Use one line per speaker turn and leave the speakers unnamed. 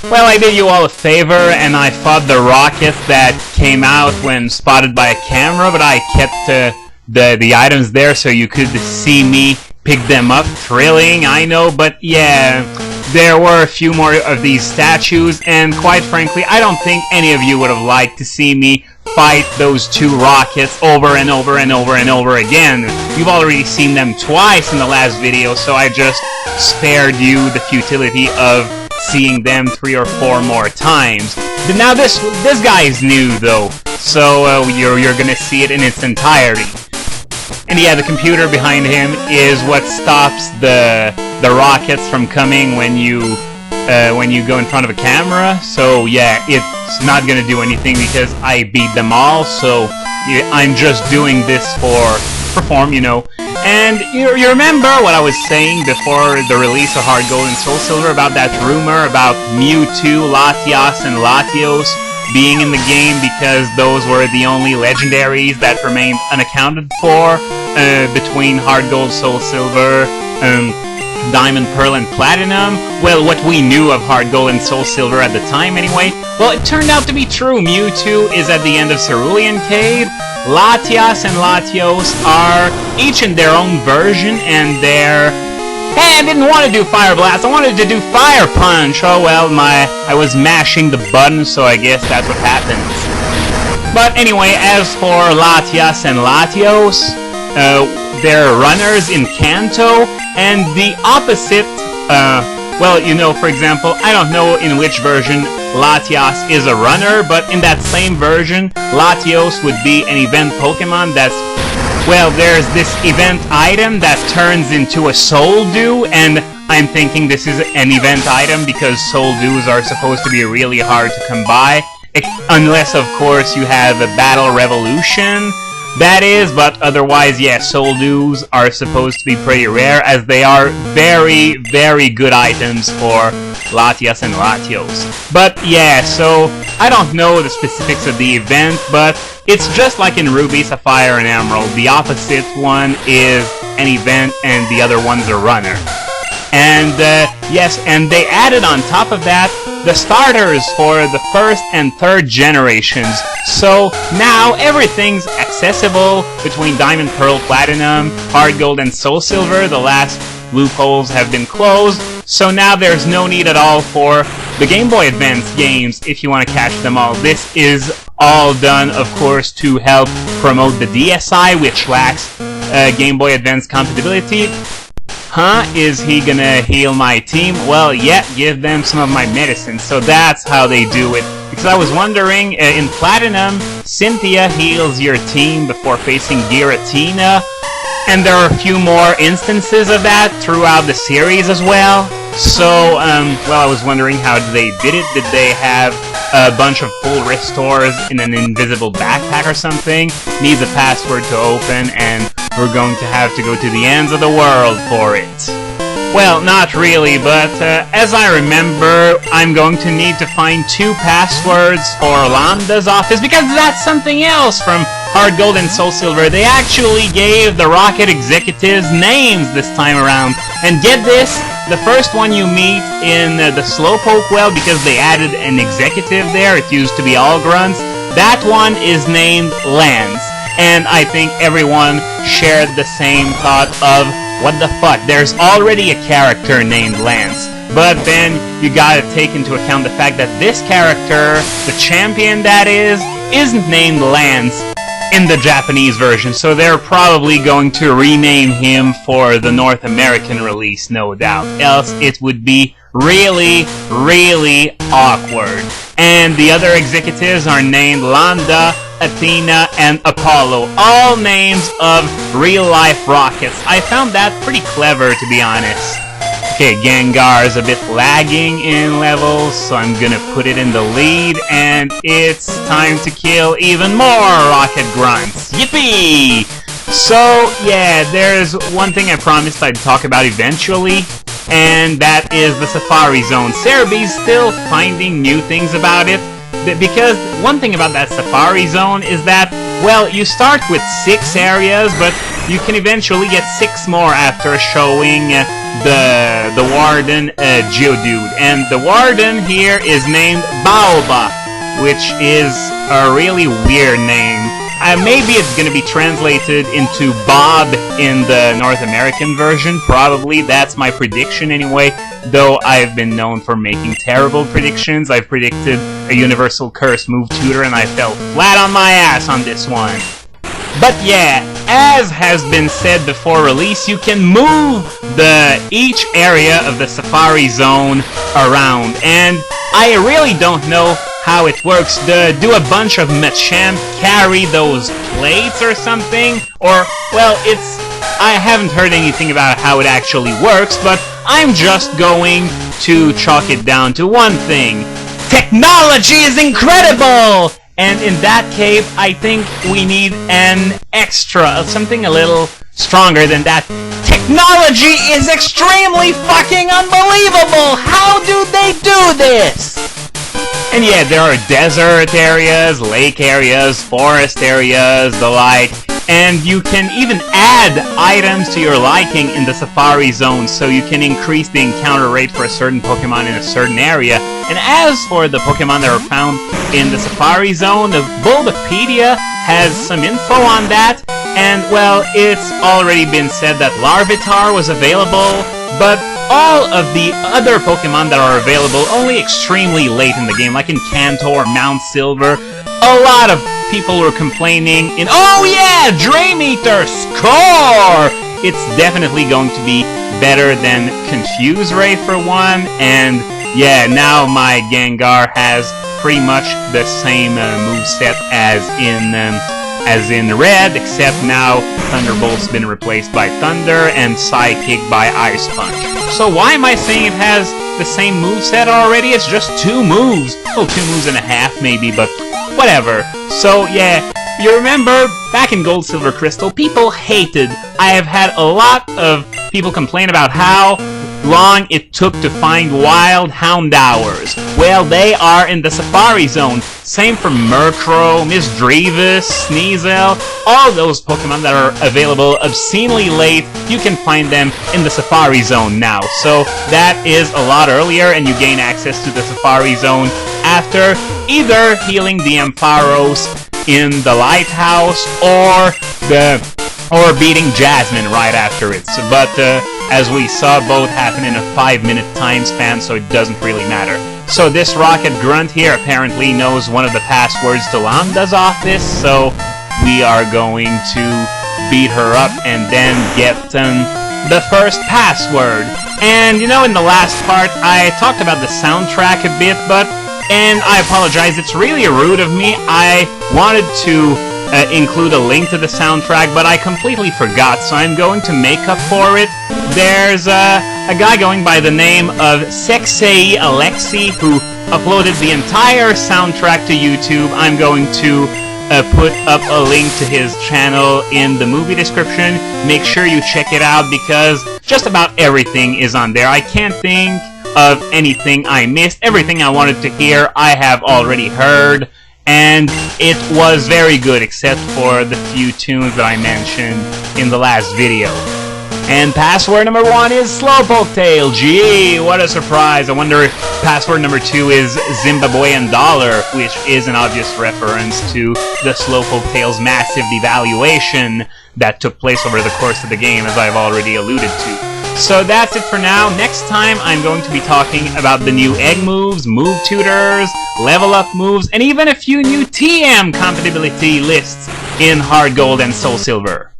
Well, I did you all a favor, and I fought the rockets that came out when spotted by a camera, but I kept the items there so you could see me pick them up. Thrilling, I know, but yeah, there were a few more of these statues, and quite frankly, I don't think any of you would have liked to see me fight those two rockets over and over and over and over again. You've already seen them twice in the last video, so I just spared you the futility of seeing them 3 or 4 more times. But now this guy is new though, so you're gonna see it in its entirety. And yeah, the computer behind him is what stops the rockets from coming when you go in front of a camera. So yeah, it's not gonna do anything because I beat them all. So yeah, I'm just doing this for form, you know. And you remember what I was saying before the release of Heart Gold and Soul Silver about that rumor about Mewtwo, Latias, and Latios being in the game because those were the only legendaries that remained unaccounted for between Heart Gold, Soul Silver, Diamond, Pearl, and Platinum. Well, what we knew of Heart Gold and Soul Silver at the time anyway. Well, it turned out to be true. Mewtwo is at the end of Cerulean Cave. Latias and Latios are each in their own version, and they're... Hey, I didn't want to do Fire Blast, I wanted to do Fire Punch! Oh well, I was mashing the button, so I guess that's what happens. But anyway, as for Latias and Latios, they're runners in Kanto, and the opposite, well, you know, for example, I don't know in which version Latias is a runner, but in that same version, Latios would be an event Pokemon that's, well, there's this event item that turns into a Soul Dew, and I'm thinking this is an event item because Soul Dews are supposed to be really hard to come by, unless, of course, you have a Battle Revolution. That is, but otherwise, yeah, Soul Dews are supposed to be pretty rare, as they are very, very good items for Latias and Latios. But yeah, so I don't know the specifics of the event, but it's just like in Ruby, Sapphire, and Emerald. The opposite one is an event, and the other one's a runner. And yes, and they added on top of that the starters for the 1st and 3rd generations. So now everything's accessible between Diamond, Pearl, Platinum, Heart Gold, and Soul Silver. The last loopholes have been closed, so now there's no need at all for the Game Boy Advance games if you want to catch them all. This is all done, of course, to help promote the DSi, which lacks Game Boy Advance compatibility. Huh? Is he gonna heal my team? Well, yeah, give them some of my medicine. So that's how they do it. Because I was wondering, in Platinum, Cynthia heals your team before facing Giratina. And there are a few more instances of that throughout the series as well. So, well, I was wondering how they did it. Did they have a bunch of full restores in an invisible backpack or something? Needs a password to open, and we're going to have to go to the ends of the world for it. Well, not really, but as I remember, I'm going to need to find 2 passwords for Lambda's office, because that's something else from Heart Gold and Soul Silver. They actually gave the Rocket executives names this time around. And get this, the first one you meet in the Slowpoke well, because they added an executive there, it used to be all grunts, that one is named Lance. And I think everyone shared the same thought of, what the fuck, there's already a character named Lance. But then you gotta take into account the fact that this character, the champion that is, isn't named Lance in the Japanese version, so they're probably going to rename him for the North American release, no doubt. Else it would be really, really awkward. And the other executives are named Lambda, Athena, and Apollo, all names of real-life rockets. I found that pretty clever, to be honest. Okay, Gengar's a bit lagging in levels, so I'm gonna put it in the lead, and it's time to kill even more rocket grunts. Yippee! So, yeah, there's one thing I promised I'd talk about eventually, and that is the Safari Zone. Serebii's still finding new things about it, because one thing about that Safari Zone is that, well, you start with 6 areas, but you can eventually get 6 more after showing the Warden Geodude. And the Warden here is named Baoba, which is a really weird name. Maybe it's gonna be translated into Bob in the North American version, probably. That's my prediction anyway, though I've been known for making terrible predictions. I've predicted a Universal Curse move tutor and I fell flat on my ass on this one. But yeah, as has been said before release, you can move each area of the Safari Zone around, and I really don't know how it works. Do a bunch of Machamp carry those plates or something? Or, well, I haven't heard anything about how it actually works, but I'm just going to chalk it down to one thing. Technology is incredible! And in that case, I think we need an extra, something a little stronger than that. Technology is extremely fucking unbelievable! How do they do this? And yeah, there are desert areas, lake areas, forest areas, the like, and you can even add items to your liking in the Safari Zone, so you can increase the encounter rate for a certain Pokemon in a certain area. And as for the Pokemon that are found in the Safari Zone, the Bulbapedia has some info on that, and well, it's already been said that Larvitar was available, but all of the other Pokemon that are available only extremely late in the game, like in Kanto or Mount Silver. A lot of people were complaining in, oh yeah, Dream Eater, score! It's definitely going to be better than Confuse Ray for one, and yeah, now my Gengar has pretty much the same moveset as in Red, except now Thunderbolt's been replaced by Thunder and Psychic by Ice Punch. So why am I saying it has the same moveset already? It's just 2 moves. Well, 2 moves and a half maybe, but whatever. So yeah, you remember back in Gold, Silver, Crystal, people hated. I have had a lot of people complain about how long it took to find wild Houndours. Well, they are in the Safari Zone. Same for Murkrow, Misdreavus, Sneasel, all those Pokemon that are available obscenely late, you can find them in the Safari Zone now. So that is a lot earlier, and you gain access to the Safari Zone after either healing the Ampharos in the Lighthouse or beating Jasmine right after it. So, but as we saw, both happen in a 5-minute time span, so it doesn't really matter. So this Rocket Grunt here apparently knows one of the passwords to Lambda's office, so we are going to beat her up and then get the first password. And you know, in the last part, I talked about the soundtrack a bit, and I apologize, it's really rude of me. I wanted to include a link to the soundtrack, but I completely forgot, so I'm going to make up for it. There's a guy going by the name of Sexei Alexi who uploaded the entire soundtrack to YouTube. I'm going to put up a link to his channel in the movie description. Make sure you check it out because just about everything is on there. I can't think of anything I missed. Everything I wanted to hear I have already heard, and it was very good except for the few tunes that I mentioned in the last video. And password number 1 is Slowpoke Tail. Gee, what a surprise. I wonder if password number 2 is Zimbabwean Dollar, which is an obvious reference to the Slowpoke Tail's massive devaluation that took place over the course of the game, as I've already alluded to. So that's it for now. Next time I'm going to be talking about the new egg moves, move tutors, level up moves, and even a few new TM compatibility lists in Hard Gold and Soul Silver.